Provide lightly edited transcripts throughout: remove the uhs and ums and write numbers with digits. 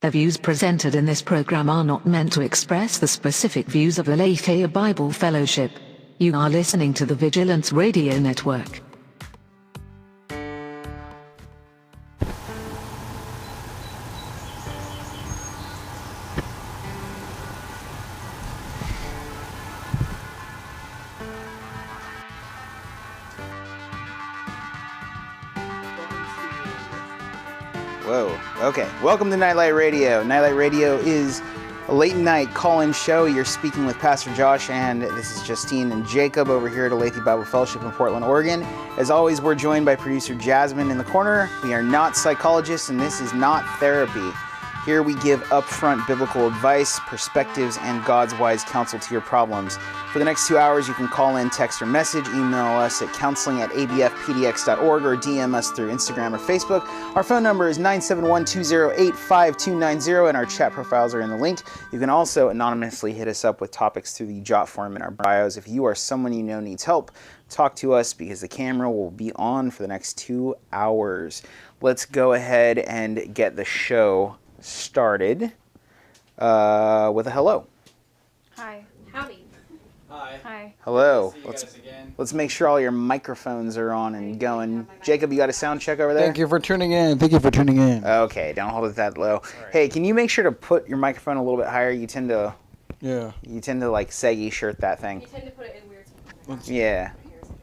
The views presented in this program are not meant to express the specific views of the LITE Bible Fellowship. You are listening to the Vigilance Radio Network. Whoa. Okay. Welcome to NITE Radio. NITE Radio is a late night call-in show. You're speaking with Pastor Josh, and this is Justine and Jacob over here at LITE Bible Fellowship in Portland, Oregon. As always, we're joined by producer Jasmine in the corner. We are not psychologists, and this is not therapy. Here we give upfront biblical advice, perspectives, and God's wise counsel to your problems. For the next 2 hours, you can call in, text, or message, email us at counseling@abfpdx.org, or DM us through Instagram or Facebook. Our phone number is 971-208-5290, and our chat profiles are in the link. You can also anonymously hit us up with topics through the jot form in our bios. If you or someone you know needs help, talk to us because the camera will be on for the next 2 hours. Let's go ahead and get the show started with a hello. Hi. Howdy. Hi. Hi. Hello. Nice to see you guys again. Let's make sure all your microphones are on and going. Jacob, you got a sound check over there? Thank you for tuning in. Thank you for tuning in. Okay, don't hold it that low. Hey, can you make sure to put your microphone a little bit higher? You tend to like saggy shirt that thing. You tend to put it in weird spots. Yeah.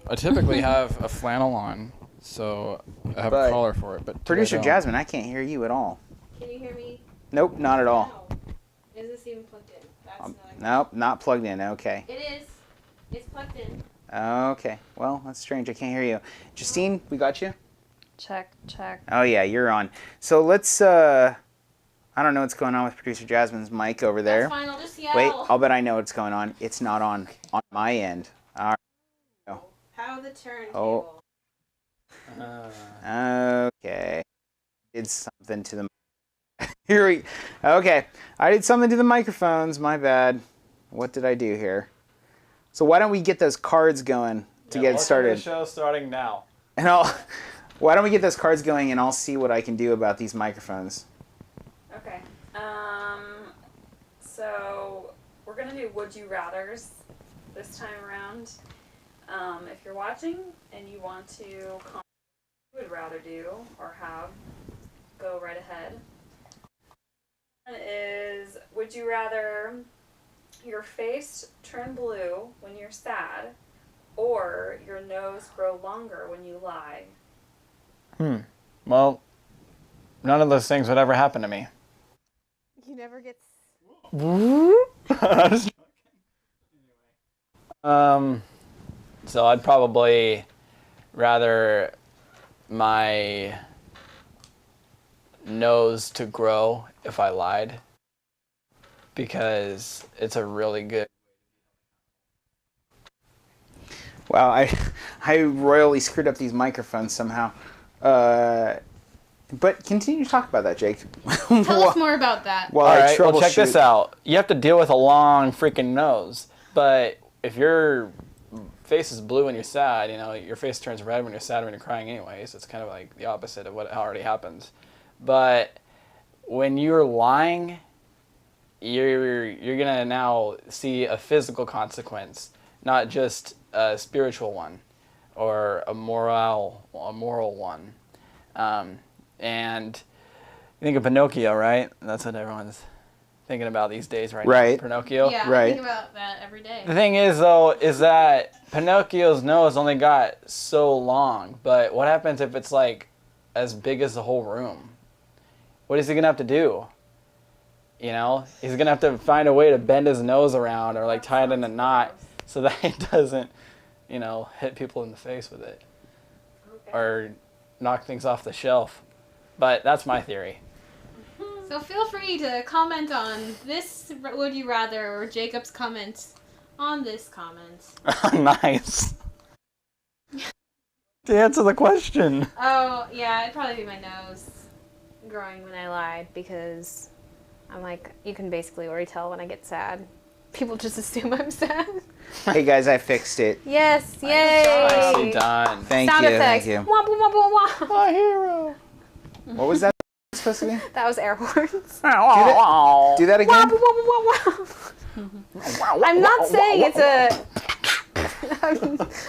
I typically have a flannel on, so I have a collar for it. But Producer Jasmine, I can't hear you at all. Can you hear me? Nope, not at all. No. Is this even plugged in? That's Nope, not plugged in. Okay. It is. It's plugged in. Okay. Well, that's strange. I can't hear you. Justine, we got you? Check. Oh, yeah, you're on. So let's, I don't know what's going on with Producer Jasmine's mic over there. That's fine. I'll just yell. Wait, I'll bet I know what's going on. It's not on my end. All right. How the turntable. Okay. Did something to the Okay. I did something to the microphones. My bad. What did I do here? So why don't we get those cards going to get started? The show starting now. And why don't we get those cards going and I'll see what I can do about these microphones. Okay. So we're gonna do Would You Rathers this time around. If you're watching and you want to comment what you would rather do or have, go right ahead. One is, would you rather your face turn blue when you're sad or your nose grow longer when you lie? Well, none of those things would ever happen to me. You never get... So I'd probably rather my nose to grow if I lied, because it's a really good... Wow, I royally screwed up these microphones somehow. But continue to talk about that, Jake. Tell us more about that. Well, all right, well, check this out. You have to deal with a long freaking nose, but if your face is blue when you're sad, you know, your face turns red when you're sad when you're crying anyways. It's kind of like the opposite of what already happens. But when you're lying, you're gonna now see a physical consequence, not just a spiritual one or a moral one. And you think of Pinocchio, right? That's what everyone's thinking about these days, right? Right. Pinocchio. Yeah, right. I think about that every day. The thing is, though, is that Pinocchio's nose only got so long. But what happens if it's like as big as the whole room? What is he gonna have to do? You know, he's gonna have to find a way to bend his nose around or like tie it in a knot so that he doesn't, you know, hit people in the face with it or knock things off the shelf. But that's my theory. So feel free to comment on this Would You Rather or Jacob's comments on this comment. Nice. To answer the question. Oh, yeah, it'd probably be my nose growing when I lied, because I'm like, you can basically already tell when I get sad. People just assume I'm sad. Hey guys, I fixed it. Yes, yay! Nicely done. Thank Sound you. effects. Thank you. Wah, wah, wah, wah, wah. My hero. What was that? supposed to be? That was air horns. Do that again. I'm not saying it's a.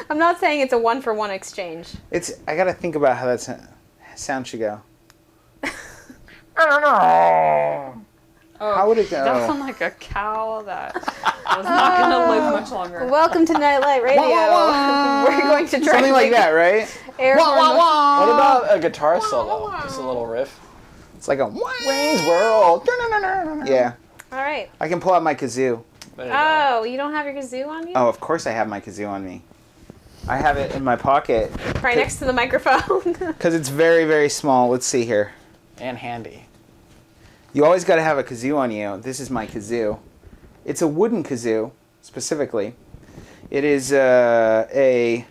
I'm not saying it's a 1-for-1 exchange. I gotta think about how that sound should go. Oh, How would it go? That sounds like a cow that was not going to live much longer. Welcome to Nightlight Radio. We're going to try Something like that, right? air horn. What about a guitar solo? Just a little riff. It's like a Wayne's World. yeah. All right. I can pull out my kazoo. There you go. Oh, you don't have your kazoo on you? Oh, of course I have my kazoo on me. I have it in my pocket Right next to the microphone. because it's very, very small. Let's see here. And handy. You always got to have a kazoo on you. This is my kazoo. It's a wooden kazoo, specifically. It is a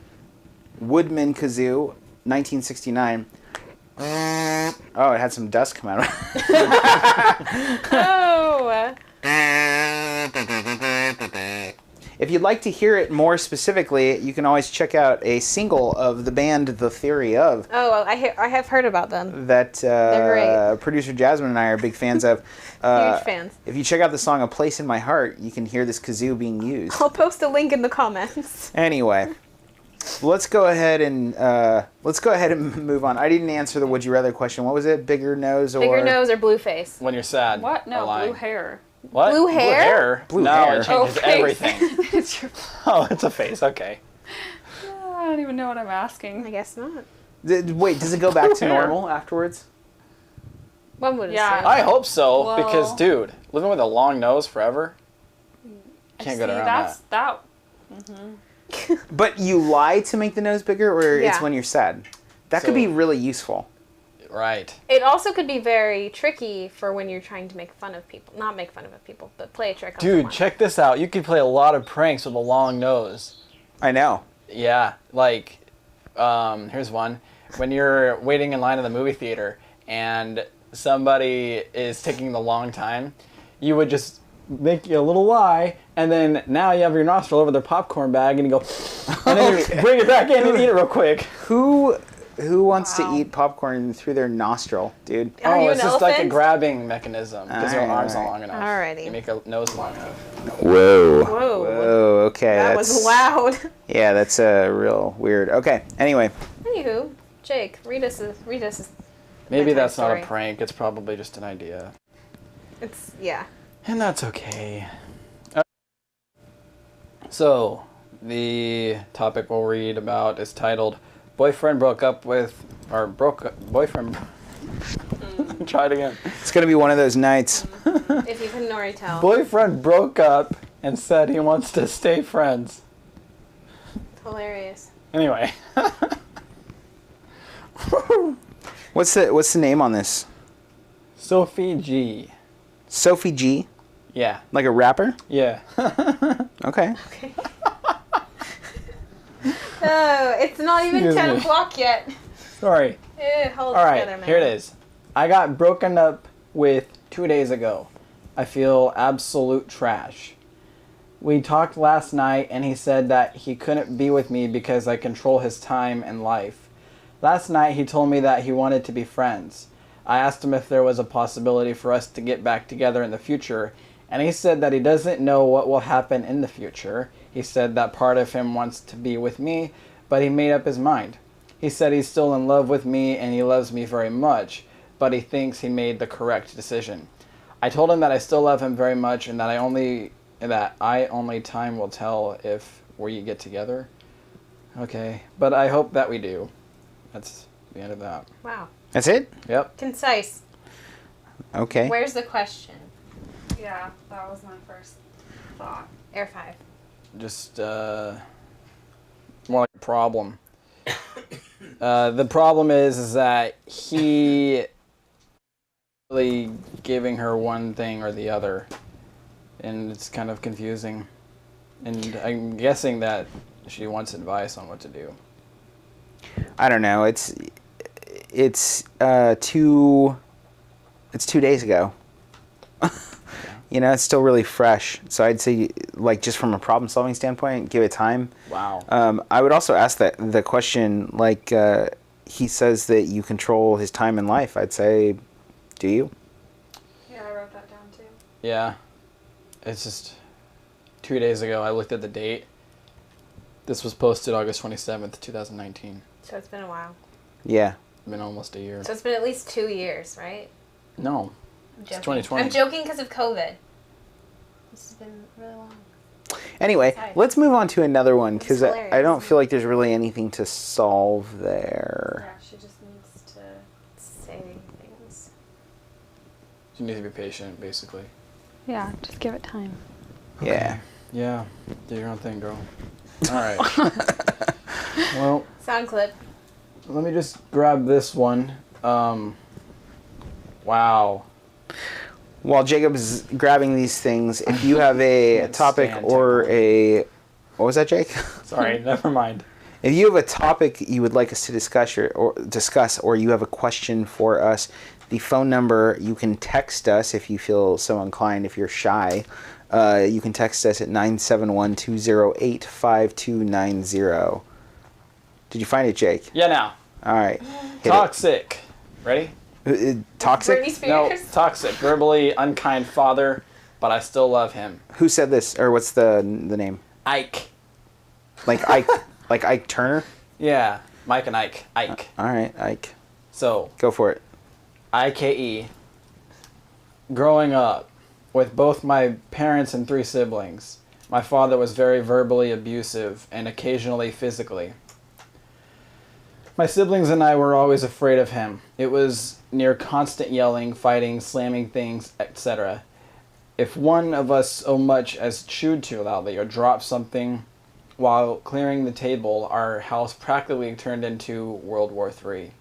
Woodman kazoo, 1969. Oh, it had some dust come out of it. Oh. If you'd like to hear it more specifically, you can always check out a single of the band The Theory Of. Oh, I have heard about them. That They're great. producer Jasmine and I are big fans of. Huge fans. If you check out the song A Place in My Heart, you can hear this kazoo being used. I'll post a link in the comments. Anyway, let's go ahead and move on. I didn't answer the would you rather question. What was it? Bigger nose or Bigger nose or blue face? When you're sad. What? or No, lying. blue hair. What? Blue hair? Blue no, hair. it changes face. everything. It's your... Oh, it's a face. Okay. I don't even know what I'm asking. I guess not. Wait, does it go back to Hair. normal afterwards? One would Yeah. assume. I hope so, Well- because, dude, living with a long nose forever, can't get around that. But you lie to make the nose bigger, or it's Yeah. when you're sad? That could So- be really useful. Right. It also could be very tricky for when you're trying to make fun of people. Not make fun of people, but play a trick on Dude, someone. check this out. You could play a lot of pranks with a long nose. I know. Yeah, like, here's one. When you're waiting in line in the movie theater and somebody is taking the long time, you would just make a little lie, and then now you have your nostril over their popcorn bag, and you go, and then you bring it back in and eat it real quick. Who wants to Wow. eat popcorn through their nostril, dude? Are you It's an just like a elephant? grabbing mechanism because your arm's not Alright. long enough. Alrighty. You make a nose long enough. Whoa. Whoa. Whoa, okay. That was loud. Yeah, that's real weird. Okay, anyway. Anywho, Jake, read us a Maybe bedtime that's not story. a prank. It's probably just an idea. It's, yeah. And that's okay. So, the topic we'll read about is titled Boyfriend Broke Up With, or Boyfriend... Try it again. It's going to be one of those nights. If you couldn't already tell. Boyfriend broke up and said he wants to stay friends. Hilarious. Anyway. What's the name on this? Sophie G. Sophie G? Yeah. Like a rapper? Yeah. Okay. Okay. Oh, it's not even Excuse 10 me. o'clock yet. Sorry. Hold All it right, together, man. here it is. I got broken up with 2 days ago. I feel absolute trash. We talked last night and he said that he couldn't be with me because I control his time and life. Last night he told me that he wanted to be friends. I asked him if there was a possibility for us to get back together in the future, and he said that he doesn't know what will happen in the future. He said that part of him wants to be with me, but he made up his mind. He said he's still in love with me and he loves me very much, but he thinks he made the correct decision. I told him that I still love him very much and that only time will tell if we get together. Okay, but I hope that we do. That's the end of that. Wow. That's it? Yep. Concise. Okay. Where's the question? Yeah, that was my first thought. Air 5. Just more like a problem. The problem is that he really giving her one thing or the other, and it's kind of confusing. And I'm guessing that she wants advice on what to do. I don't know. It's 2 days ago. You know, it's still really fresh. So I'd say, like, just from a problem-solving standpoint, give it time. Wow. I would also ask the question, like, he says that you control his time in life. I'd say, Do you? Yeah, I wrote that down too. Yeah. It's just 2 days ago I looked at the date. This was posted August 27th, 2019. So it's been a while. Yeah. It's been almost a year. So it's been at least 2 years, right? No. I'm It's joking. 2020. I'm joking because of COVID. This has been really long. Anyway, Sorry. let's move on to another one It's because I hilarious. don't feel like there's really anything to solve there. Yeah, she just needs to. Say things. You need to be patient, basically. Yeah, just give it time. Yeah. Yeah. Do your own thing, girl. All right. Well, Sound clip. let me just grab this one. Wow. While Jacob's grabbing these things, if you have a Can't topic stand or a... What was that, Jake? Sorry, never mind. If you have a topic you would like us to discuss or you have a question for us, the phone number, you can text us if you feel so inclined, if you're shy. You can text us at 971-208-5290. Did you find it, Jake? Yeah, now. All right. Hit Toxic. Ready? it. Toxic? Britney No, Spears. toxic. Verbally unkind father, but I still love him. Who said this? Or what's the name? Ike. Like Ike, like Ike Turner? Yeah, Mike and Ike. Ike. All right, Ike. So, Go for it. IKE. Growing up with both my parents and 3 siblings, my father was very verbally abusive and occasionally physically. My siblings and I were always afraid of him. It was near constant yelling, fighting, slamming things, etc. If one of us so much as chewed too loudly or dropped something while clearing the table, our house practically turned into World War III.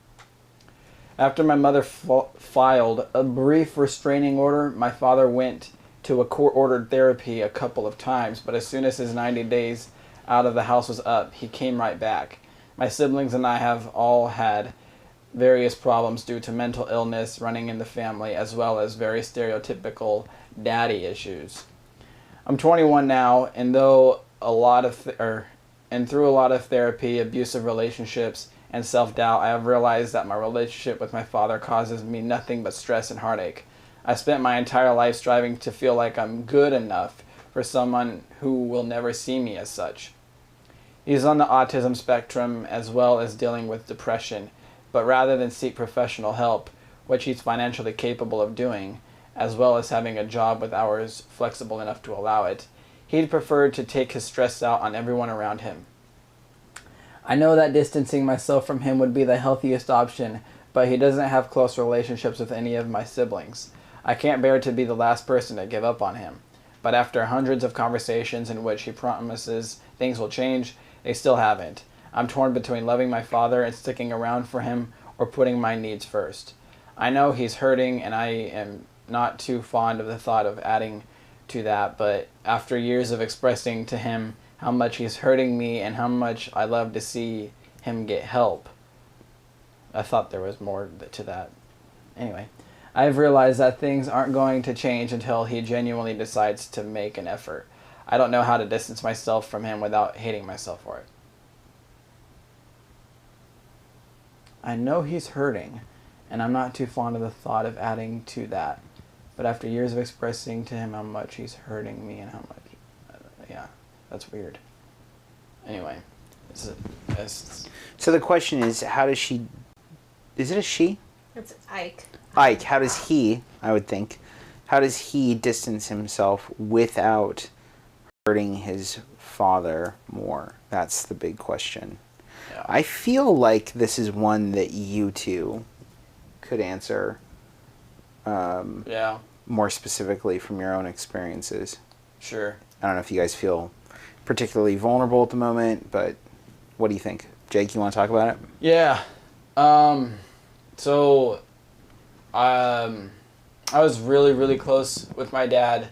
After my mother filed a brief restraining order, my father went to a court-ordered therapy a couple of times, but as soon as his 90 days out of the house was up, he came right back. My siblings and I have all had various problems due to mental illness running in the family, as well as very stereotypical daddy issues. I'm 21 now, and through a lot of therapy, abusive relationships, and self-doubt, I have realized that my relationship with my father causes me nothing but stress and heartache. I spent my entire life striving to feel like I'm good enough for someone who will never see me as such. He's on the autism spectrum as well as dealing with depression, but rather than seek professional help, which he's financially capable of doing, as well as having a job with hours flexible enough to allow it, he'd prefer to take his stress out on everyone around him. I know that distancing myself from him would be the healthiest option, but he doesn't have close relationships with any of my siblings. I can't bear to be the last person to give up on him. But after hundreds of conversations in which he promises things will change, they still haven't. I'm torn between loving my father and sticking around for him or putting my needs first. I know he's hurting and I am not too fond of the thought of adding to that, but after years of expressing to him how much he's hurting me and how much I love to see him get help, I thought there was more to that. Anyway, I've realized that things aren't going to change until he genuinely decides to make an effort. I don't know how to distance myself from him without hating myself for it. I know he's hurting, and I'm not too fond of the thought of adding to that. But after years of expressing to him how much he's hurting me and how much... yeah, that's weird. Anyway, it's So the question is, how does she... Is it a she? It's Ike. Ike, how does he, I would think, how does he distance himself without hurting his father more? That's the big question. yeah. I feel like this is one that you two could answer Yeah, more specifically from your own experiences. sure. I don't know if you guys feel particularly vulnerable at the moment, but what do you think? Jake, you want to talk about it? Yeah. So, I was really, really close with my dad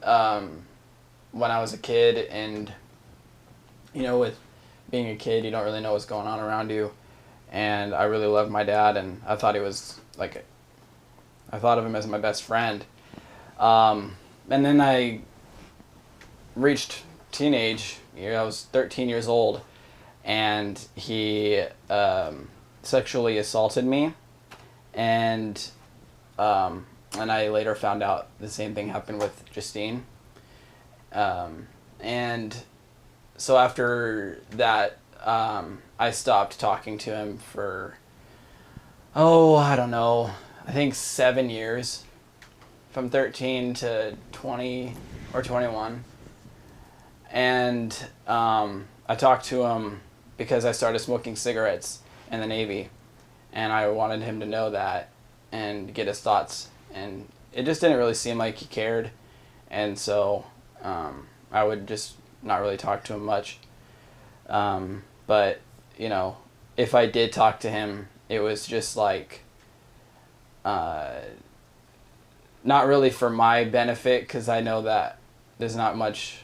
when I was a kid, and, you know, with being a kid, you don't really know what's going on around you, and I really loved my dad, and I thought he was, like, I thought of him as my best friend. And then I reached teenage, I was 13 years old, and he sexually assaulted me, and And I later found out the same thing happened with Justine. And so after that, I stopped talking to him for, I don't know, I think 7 years, from 13 to 20 or 21. And I talked to him because I started smoking cigarettes in the Navy, and I wanted him to know that and get his thoughts. And it just didn't really seem like he cared, and so I would just not really talk to him much. But, you know, if I did talk to him, it was just like, not really for my benefit, because I know that there's not much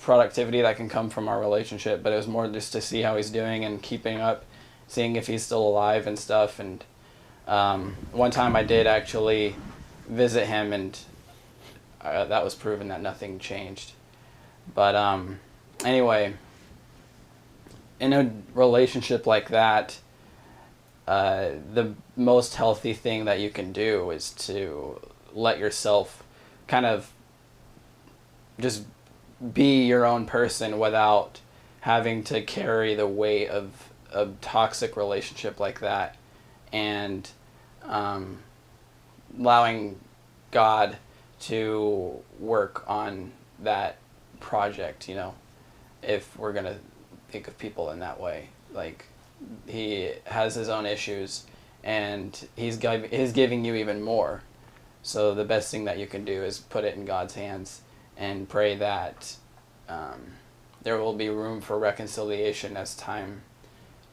productivity that can come from our relationship, but it was more just to see how he's doing and keeping up, seeing if he's still alive and stuff. And one time I did actually visit him, and that was proven that nothing changed. But anyway, in a relationship like that, the most healthy thing that you can do is to let yourself kind of just be your own person without having to carry the weight of a toxic relationship like that, and allowing God to work on that project, you know, if we're going to think of people in that way. Like, he has his own issues, and he's giving you even more. So the best thing that you can do is put it in God's hands and pray that there will be room for reconciliation as time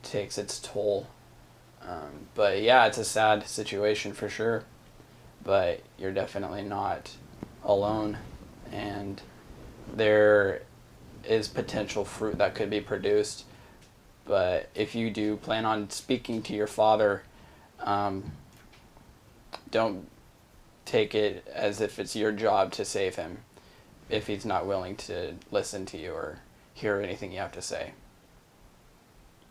takes its toll. But yeah, it's a sad situation for sure, but you're definitely not alone, and there is potential fruit that could be produced. But if you do plan on speaking to your father, don't take it as if it's your job to save him if he's not willing to listen to you or hear anything you have to say.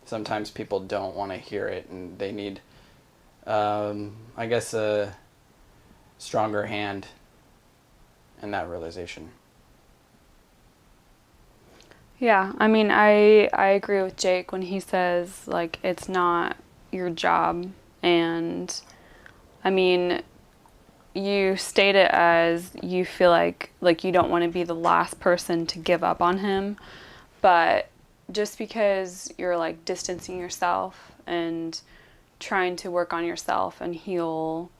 Sometimes people don't want to hear it, and they need, I guess, a stronger hand in that realization. Yeah, I mean, I agree with Jake when he says, like, it's not your job. And, I mean, you state it as you feel like you don't want to be the last person to give up on him. But just because you're, like, distancing yourself and trying to work on yourself and heal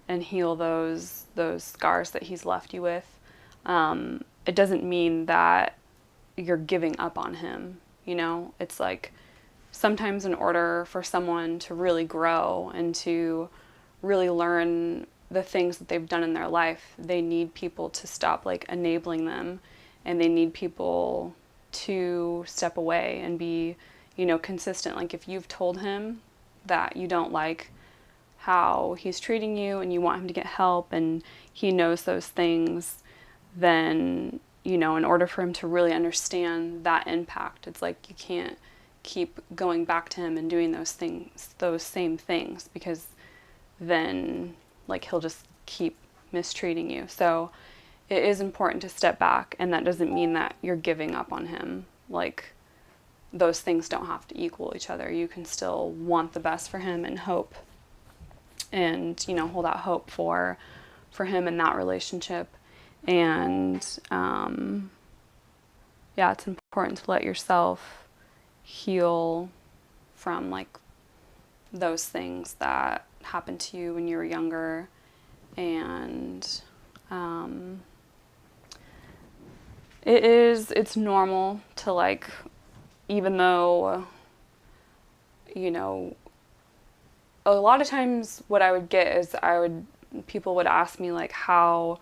those scars that he's left you with, it doesn't mean that you're giving up on him. You know, it's like sometimes in order for someone to really grow and to really learn the things that they've done in their life, they need people to stop, like, enabling them, and they need people to step away and be, you know, consistent. Like, if you've told him that you don't like how he's treating you and you want him to get help, and he knows those things, then, you know, in order for him to really understand that impact, it's like you can't keep going back to him and doing those same things, because then, like, he'll just keep mistreating you. So it is important to step back, and that doesn't mean that you're giving up on him. Like, those things don't have to equal each other. You can still want the best for him and hope, and, you know, hold out hope for him in that relationship. And yeah, it's important to let yourself heal from, like, those things that happened to you when you were younger. And it's normal to, like, even though, you know, a lot of times what I would get is people would ask me, like, how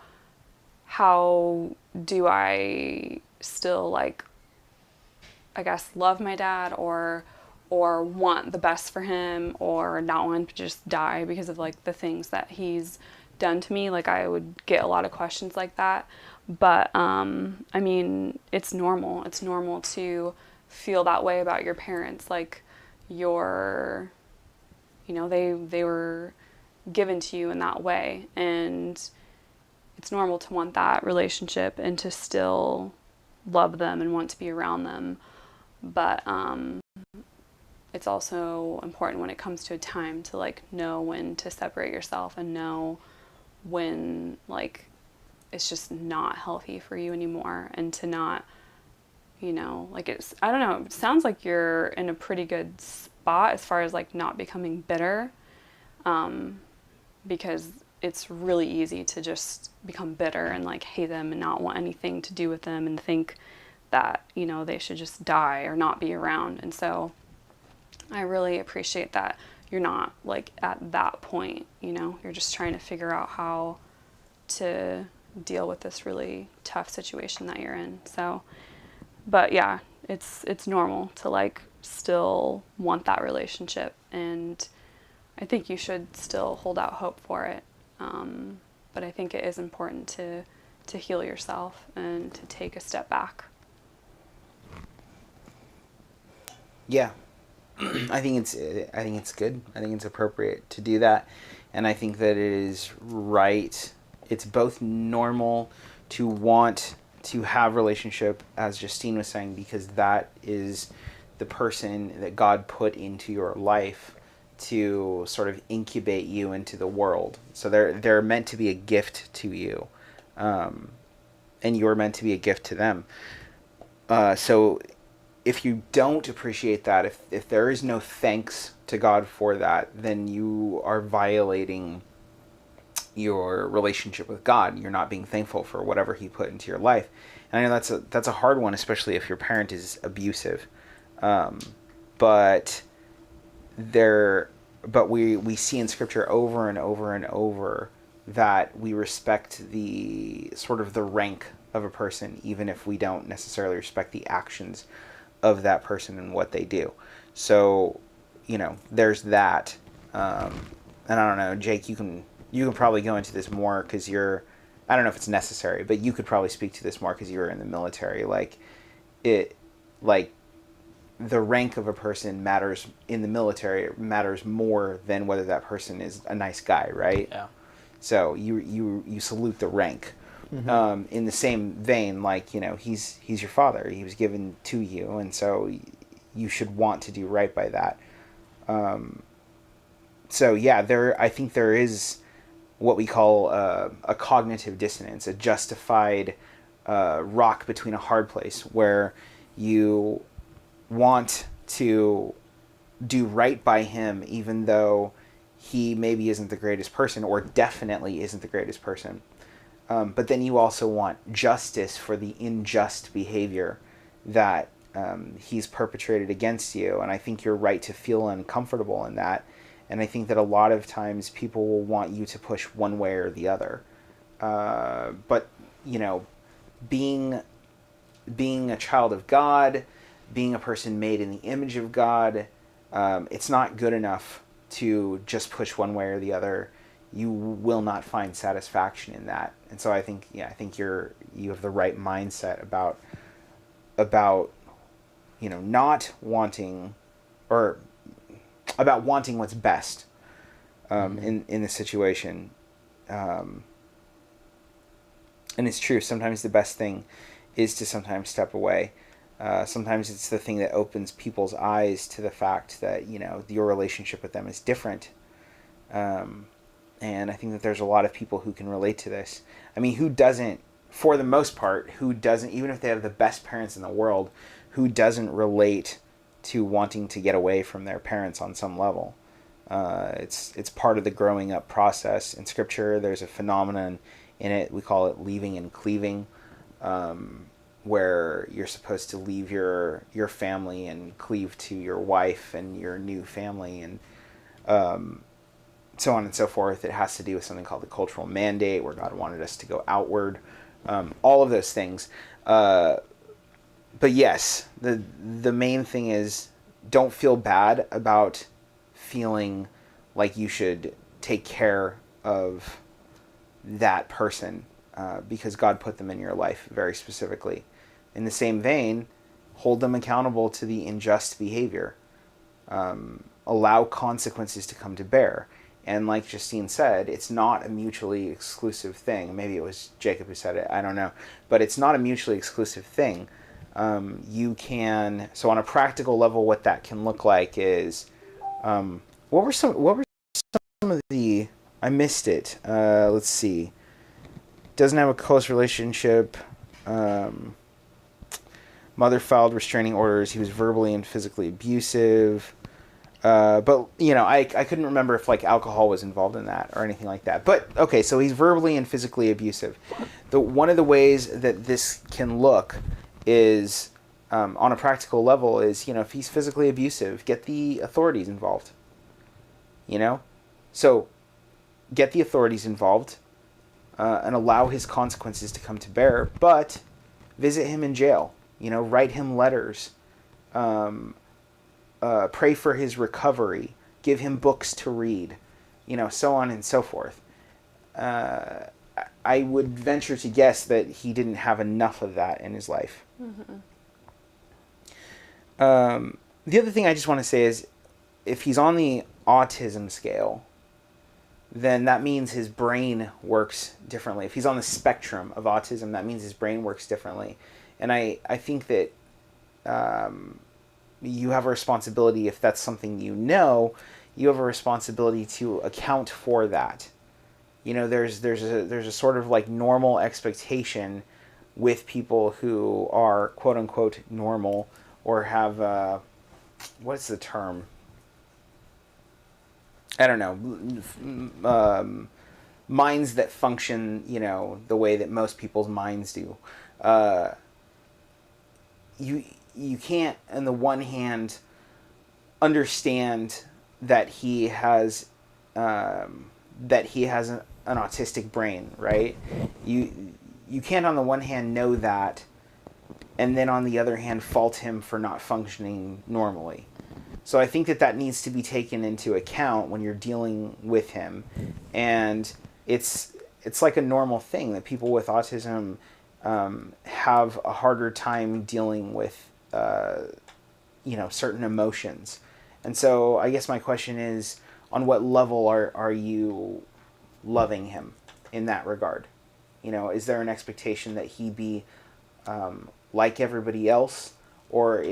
do I still, like, I guess, love my dad, or want the best for him, or not want him to just die because of, like, the things that he's done to me. Like, I would get a lot of questions like that. But I mean, it's normal. It's normal to feel that way about your parents. Like, you know, they were given to you in that way. And it's normal to want that relationship and to still love them and want to be around them. But it's also important when it comes to a time to like know when to separate yourself and know when like it's just not healthy for you anymore, and to not, you know, like it's, I don't know, it sounds like you're in a pretty good spot as far as like not becoming bitter, because it's really easy to just become bitter and like hate them and not want anything to do with them and think that, you know, they should just die or not be around. And so I really appreciate that you're not like at that point, you know, you're just trying to figure out how to deal with this really tough situation that you're in. So, but yeah, it's normal to like still want that relationship, and I think you should still hold out hope for it. But I think it is important to heal yourself and to take a step back. Yeah. I think it's good. I think it's appropriate to do that. And I think that it is right. It's both normal to want to have relationship, as Justine was saying, because that is the person that God put into your life to sort of incubate you into the world. So they're meant to be a gift to you, and you're meant to be a gift to them. So if you don't appreciate that, if there is no thanks to God for that, then you are violating your relationship with God. You're not being thankful for whatever He put into your life. And I know that's a hard one, especially if your parent is abusive. But we see in Scripture over and over and over that we respect the sort of the rank of a person, even if we don't necessarily respect the actions of that person and what they do. So, you know, there's that. And I don't know, Jake, you can probably go into this more because I don't know if it's necessary, but you could probably speak to this more because you're in the military. The rank of a person matters in the military. It matters more than whether that person is a nice guy, right? Yeah. So you salute the rank. Mm-hmm. In the same vein, like, you know, he's your father. He was given to you, and so you should want to do right by that. So yeah, I think there is what we call a cognitive dissonance, a justified rock between a hard place, where you want to do right by him even though he maybe isn't the greatest person, or definitely isn't the greatest person. But then you also want justice for the unjust behavior that he's perpetrated against you. And I think you're right to feel uncomfortable in that. And I think that a lot of times people will want you to push one way or the other. But, you know, being a child of God, being a person made in the image of God, it's not good enough to just push one way or the other. You will not find satisfaction in that. And so I think you have the right mindset about you know, not wanting, or about wanting what's best in the situation. And it's true, sometimes the best thing is to sometimes step away. Sometimes it's the thing that opens people's eyes to the fact that, you know, your relationship with them is different. And I think that there's a lot of people who can relate to this. I mean, who doesn't, for the most part, even if they have the best parents in the world, who doesn't relate to wanting to get away from their parents on some level? It's part of the growing up process. In Scripture, there's a phenomenon in it, we call it leaving and cleaving, where you're supposed to leave your family and cleave to your wife and your new family, and so on and so forth. It has to do with something called the cultural mandate, where God wanted us to go outward. All of those things. But yes, the main thing is, don't feel bad about feeling like you should take care of that person, because God put them in your life very specifically. In the same vein, hold them accountable to the unjust behavior. Allow consequences to come to bear. And like Justine said, it's not a mutually exclusive thing. Maybe it was Jacob who said it, I don't know. But it's not a mutually exclusive thing. You can, so on a practical level, what that can look like is, what were some of the, I missed it. Let's see. Doesn't have a close relationship. Mother filed restraining orders. He was verbally and physically abusive. But, you know, I couldn't remember if, like, alcohol was involved in that or anything like that. But, okay, so he's verbally and physically abusive. One of the ways that this can look is, on a practical level, is, you know, if he's physically abusive, get the authorities involved. You know? So, get the authorities involved and allow his consequences to come to bear, but visit him in jail. You know, write him letters. Pray for his recovery, give him books to read, you know, so on and so forth. I would venture to guess that he didn't have enough of that in his life. Mm-hmm. The other thing I just want to say is, if he's on the autism scale, then that means his brain works differently. If he's on the spectrum of autism, that means his brain works differently. And I think that you have a responsibility, if that's something you know, you have a responsibility to account for that. You know, there's a sort of like normal expectation with people who are quote unquote normal, or have what's the term? I don't know. Minds that function, you know, the way that most people's minds do. You can't, on the one hand, understand that he has an autistic brain, right? You can't, on the one hand, know that, and then on the other hand, fault him for not functioning normally. So I think that needs to be taken into account when you're dealing with him, and it's like a normal thing that people with autism have a harder time dealing with, you know, certain emotions. And so I guess my question is, on what level are you loving him in that regard? You know, is there an expectation that he be like everybody else, or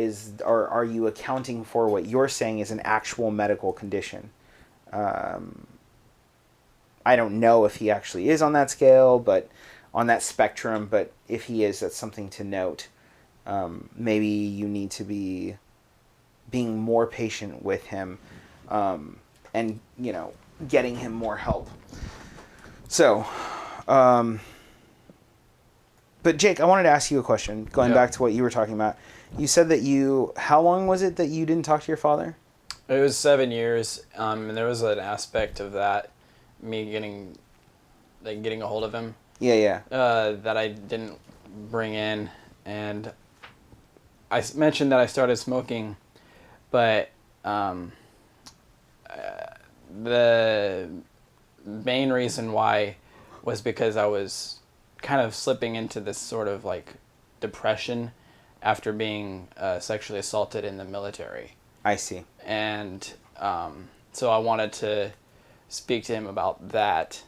are you accounting for what you're saying is an actual medical condition? I don't know if he actually is on that scale, but on that spectrum, but if he is, that's something to note. Maybe you need to be being more patient with him, and, you know, getting him more help. So, but Jake, I wanted to ask you a question, going back to what you were talking about. You said that how long was it that you didn't talk to your father? It was 7 years, and there was an aspect of that, me getting a hold of him. Yeah. That I didn't bring in, and I mentioned that I started smoking, but the main reason why was because I was kind of slipping into this sort of like depression after being sexually assaulted in the military. I see. And so I wanted to speak to him about that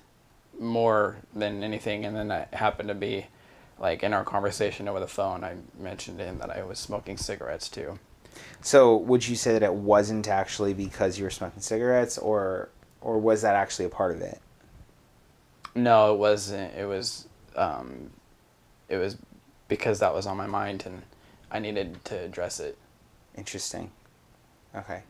more than anything, and then I happened to be, like, in our conversation over the phone, I mentioned to him that I was smoking cigarettes too. So would you say that it wasn't actually because you were smoking cigarettes, or was that actually a part of it? No, it wasn't. It was because that was on my mind and I needed to address it. Interesting. Okay.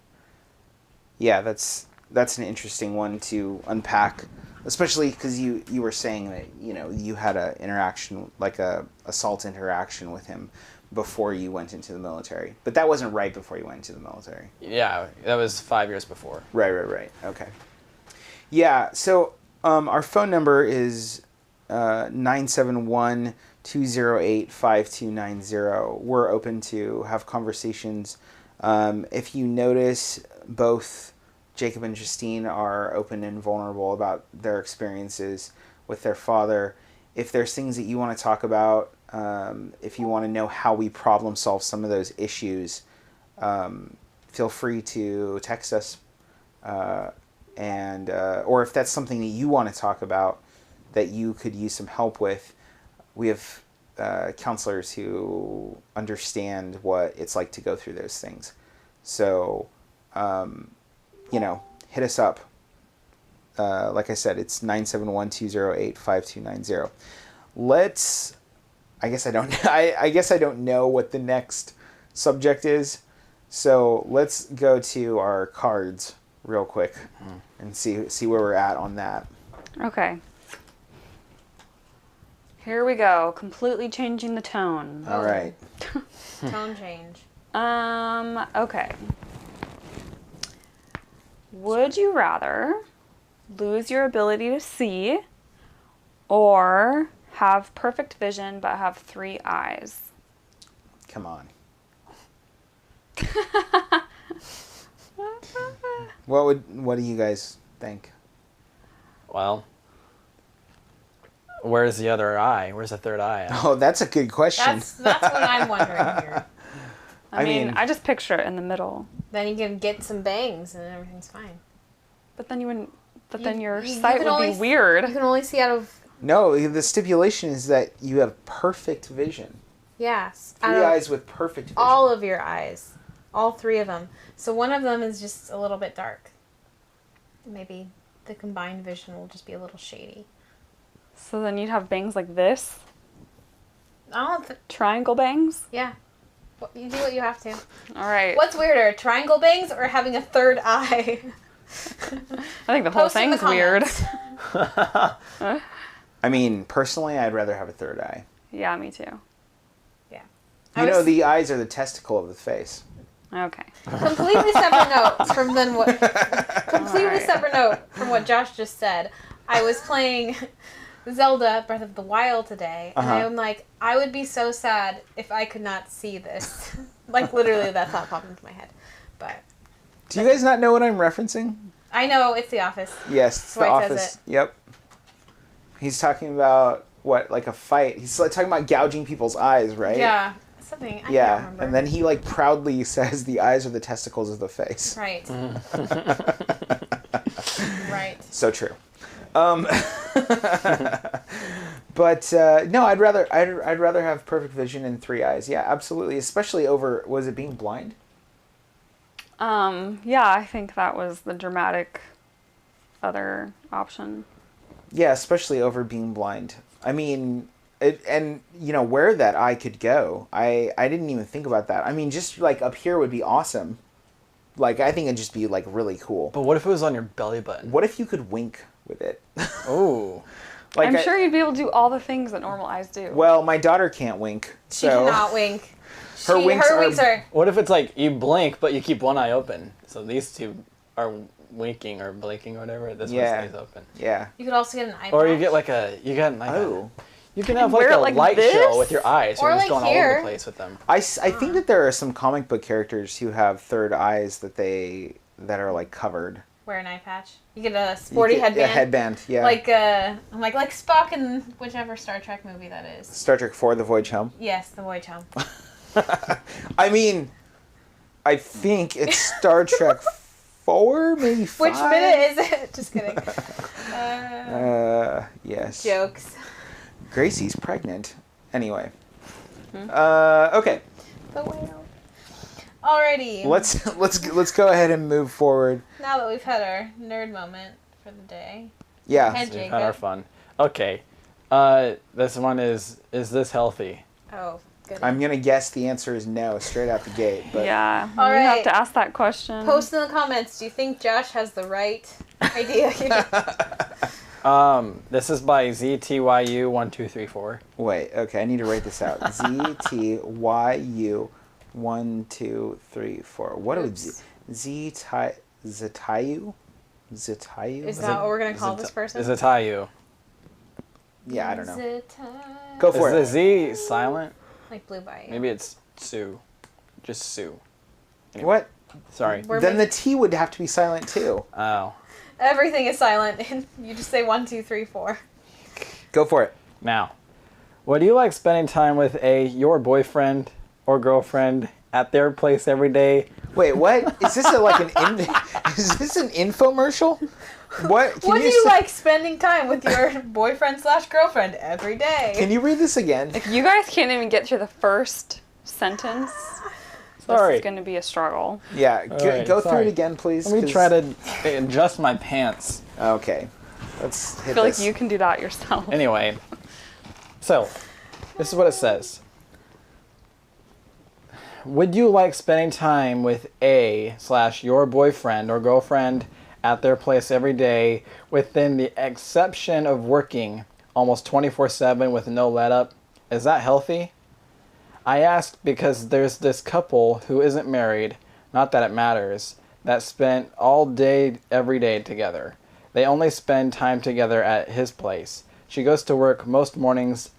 Yeah, that's an interesting one to unpack, especially because you were saying that, you know, you had a interaction, like a assault interaction with him before you went into the military. But that wasn't right before you went into the military. Yeah, that was 5 years before. Right. Okay. Yeah, so our phone number is 971-208-5290. We're open to have conversations. If you notice, both Jacob and Justine are open and vulnerable about their experiences with their father. If there's things that you want to talk about, if you want to know how we problem solve some of those issues, feel free to text us and or if that's something that you want to talk about that you could use some help with, we have counselors who understand what it's like to go through those things. So, hit us up. Like I said, it's 971-208-5290. I guess I don't know what the next subject is. So let's go to our cards real quick and see where we're at on that. Okay. Here we go. Completely changing the tone. All right. Tone change. Okay. Would you rather lose your ability to see or have perfect vision but have 3 eyes? Come on. What do you guys think? Well, where's the other eye? Where's the third eye at? Oh, that's a good question. That's what I'm wondering here. I mean, I just picture it in the middle. Then you can get some bangs and everything's fine. But then you wouldn't. But then your you sight can would only be weird. You can only see out of No, the stipulation is that you have perfect vision. yes, 3 out of eyes with perfect vision. all of your eyes, all 3 of them. So one of them is just a little bit dark. Maybe the combined vision will just be a little shady. So then you'd have bangs like this, I don't. triangle bangs. Yeah, you do what you have to. All right. What's weirder, triangle bangs or having a third eye? I think the whole Post in the thing's weird. comments. I mean, personally, I'd rather have a third eye. Yeah, me too. Yeah. The eyes are the testicle of the face. Okay. Completely separate note from then what. Completely Alright. separate note from what Josh just said. I was playing Zelda Breath of the Wild today, and I'm like, I would be so sad if I could not see this. Like literally, that thought popped into my head. But Do you guys not know what I'm referencing? I know it's The Office. Yes, it's That's The why it says Office. Yep. He's talking about like a fight. He's like talking about gouging people's eyes, right? Yeah, something. I can't Yeah, remember. and then he like proudly says the eyes are the testicles of the face. Right. Right. So true. But no, I'd rather have perfect vision and 3 eyes. Yeah, absolutely. Especially over, was it being blind? Yeah, I think that was the dramatic other option. Yeah, especially over being blind. I mean, where that eye could go, I didn't even think about that. I mean, just like up here would be awesome. Like, I think it'd just be like really cool. But what if it was on your belly button? What if you could wink with it? Oh. Like I'm sure you'd be able to do all the things that normal eyes do. Well, my daughter can't wink, She so cannot wink. her winks are. What if it's like you blink, but you keep one eye open? So these two are winking or blinking or whatever. This Yeah. one stays open. Yeah. You could also get an eye Or you patch. get like a Oh. You can have wear like it a like light this? show with your eyes. Or You're just like going all over here. the place with them. I think that there are some comic book characters who have third eyes that are like covered. Wear an eye patch. You get a sporty headband. A headband, yeah. Like like Spock in whichever Star Trek movie that is. Star Trek 4: The Voyage Home. Yes, the Voyage Home. I mean, I think it's Star Trek 4, maybe 5. Which minute is it? Just kidding. Yes. Jokes. Gracie's pregnant. Anyway. Okay. The whale. Alrighty. Let's go ahead and move forward. Now that we've had our nerd moment for the day. Yeah. Head- So we've Jacob. had our fun. Okay. This one is this healthy? Oh, good. I'm gonna guess the answer is no, straight out the gate. But yeah. All you right. have to ask that question. Post in the comments. Do you think Josh has the right idea here? This is by ZTYU1234. Wait. Okay, I need to write this out. ZTYU 1, 2, 3, 4. What do we Zetayu? Zetayu? Is that what we're gonna call this person? Is it Tayu? Yeah, I don't know. Zeta- Go for Is it. the Z silent? Like Blue Bayou. Maybe it's Sue. Just Sue. Anyway, What? Sorry. We're Then the making- T would have to be silent too. Oh. Everything is silent, and you just say 1, 2, 3, 4. Go for it. Now, would you like spending time with your boyfriend or girlfriend at their place every day, Wait, what? Is this is this an infomercial? What? What do you like spending time with your boyfriend/girlfriend every day? Can you read this again? If you guys can't even get through the first sentence, Sorry. this is going to be a struggle. Yeah, right, go through sorry. it again, please. Let me 'cause- try to adjust my pants. Okay, let's hit I feel this. like you can do that yourself. Anyway, so this is what it says. Would you like spending time with your boyfriend or girlfriend at their place every day, within the exception of working almost 24/7 with no let up? Is that healthy? I asked because there's this couple who isn't married, not that it matters, that spent all day every day together. They only spend time together at his place. She goes to work most mornings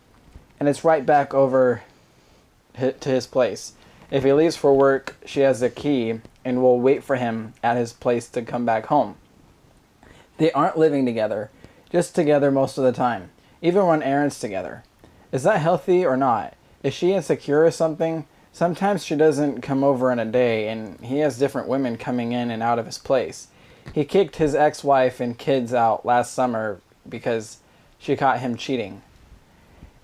and it's right back over to his place. If he leaves for work, she has the key and will wait for him at his place to come back home. They aren't living together, just together most of the time, even run errands together. Is that healthy or not? Is she insecure or something? Sometimes she doesn't come over in a day, and he has different women coming in and out of his place. He kicked his ex-wife and kids out last summer because she caught him cheating.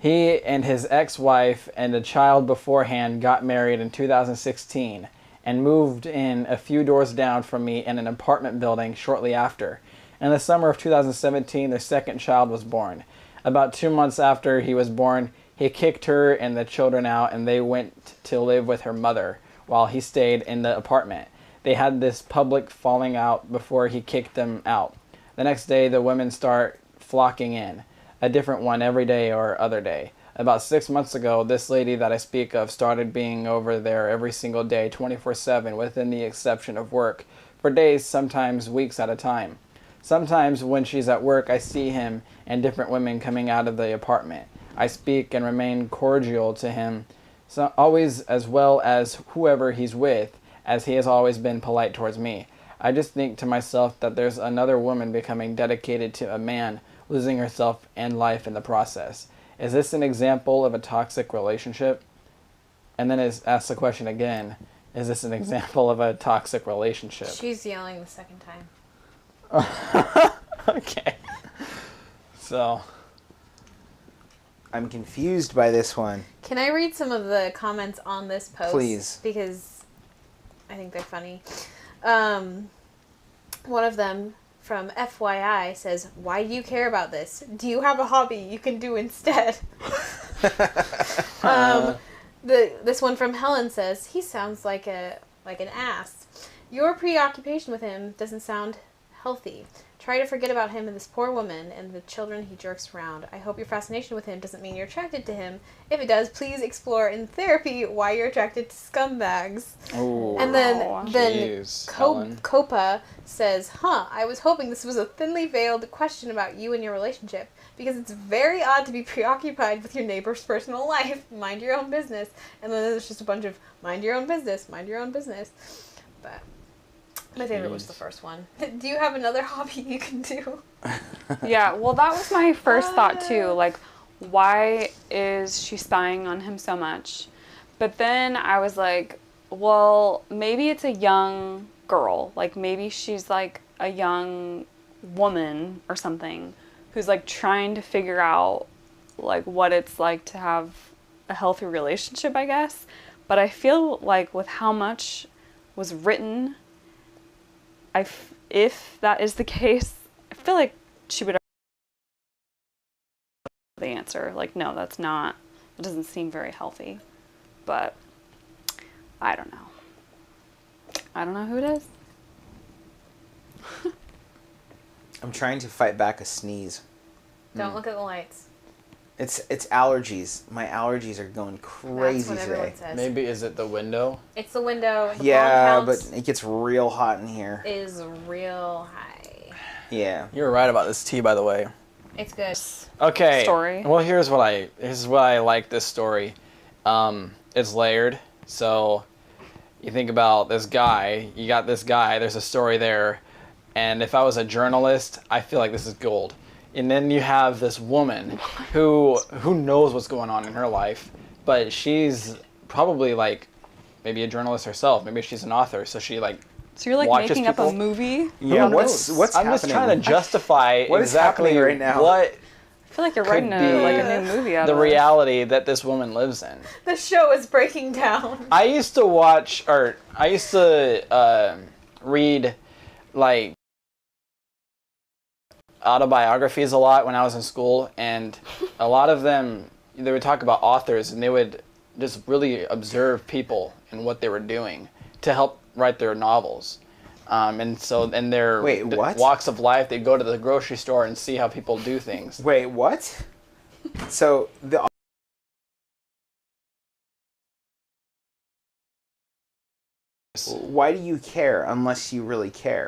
He and his ex-wife and a child beforehand got married in 2016 and moved in a few doors down from me in an apartment building shortly after. In the summer of 2017, their second child was born. About 2 months after he was born, he kicked her and the children out and they went to live with her mother while he stayed in the apartment. They had this public falling out before he kicked them out. The next day, the women start flocking in, a different one every day or other day. About 6 months ago, this lady that I speak of started being over there every single day, 24/7, within the exception of work, for days, sometimes weeks at a time. Sometimes when she's at work, I see him and different women coming out of the apartment. I speak and remain cordial to him, so always, as well as whoever he's with, as he has always been polite towards me. I just think to myself that there's another woman becoming dedicated to a man, losing herself and life in the process. Is this an example of a toxic relationship? And then asks the question again, is this an example of a toxic relationship? She's yelling the second time. Okay. So, I'm confused by this one. Can I read some of the comments on this post? Please. Because I think they're funny. One of them from FYI says, "Why do you care about this? Do you have a hobby you can do instead?" This one from Helen says, "He sounds like an ass. Your preoccupation with him doesn't sound healthy. Try to forget about him and this poor woman and the children he jerks around. I hope your fascination with him doesn't mean you're attracted to him. If it does, please explore in therapy why you're attracted to scumbags." ooh, And then jeez, Helen. Copa says, I was hoping this was a thinly veiled question about you and your relationship, because it's very odd to be preoccupied with your neighbor's personal life. Mind your own business. And then there's just a bunch of mind your own business, mind your own business. But my favorite was the first one. Do you have another hobby you can do? Yeah, well, that was my first thought too. Like, why is she spying on him so much? But then I was like, well, maybe it's a young girl. Like, maybe she's like a young woman or something who's like trying to figure out like what it's like to have a healthy relationship, I guess. But I feel like with how much was written, if that is the case, I feel like she would the answer. Like, no, that's not, it doesn't seem very healthy. But I don't know. I don't know who it is. I'm trying to fight back a sneeze. Don't look at the lights. It's allergies. My allergies are going crazy That's what today. everyone says. Maybe is it the window? It's the window. The Yeah, pollen but count it gets real hot in here. is real high. Yeah. You were right about this tea, by the way. It's good. Okay. Story. Well, here's what I like this story. It's layered. So you think about this guy. You got this guy. There's a story there, and if I was a journalist, I feel like this is gold. And then you have this woman who knows what's going on in her life, but she's probably like maybe a journalist herself. Maybe she's an author, so she like. So you're like watches making up people. a movie? Yeah, Who what's knows? I'm happening? just trying to justify What is exactly happening right now? what I feel like you're could writing be a new movie out the of this. reality that this woman lives in. The show is breaking down. I used to read like autobiographies a lot when I was in school, and a lot of them, they would talk about authors, and they would just really observe people and what they were doing to help write their novels. And so in their what? walks of life, they'd go to the grocery store and see how people do things. Wait, what? So why do you care unless you really care?